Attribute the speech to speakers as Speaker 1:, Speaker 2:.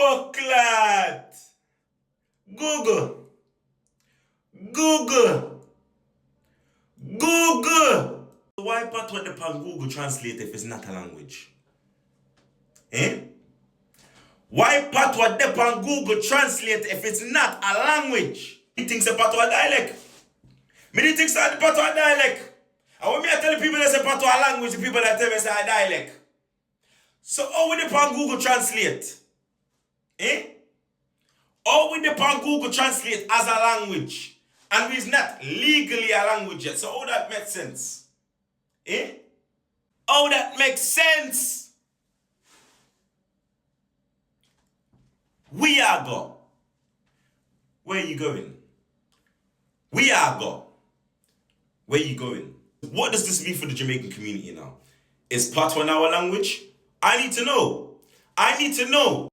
Speaker 1: Bucklat. Google. Google. Google. Why Patois depend Google Translate if it's not a language? Eh? Why Patois depend Google Translate if it's not a language? He thinks a Patois dialect. Me think it's a Patois dialect. And when I tell the people that say Patois language, the people that tell me say a dialect. So how we depend Google Translate? Eh? How we depend Google Translate as a language? And it's not legally a language yet. So how that makes sense? Eh? How that makes sense? We are go. Where are you going? We are go. Where are you going? What does this mean for the Jamaican community now? Is Patois now a language? I need to know. I need to know.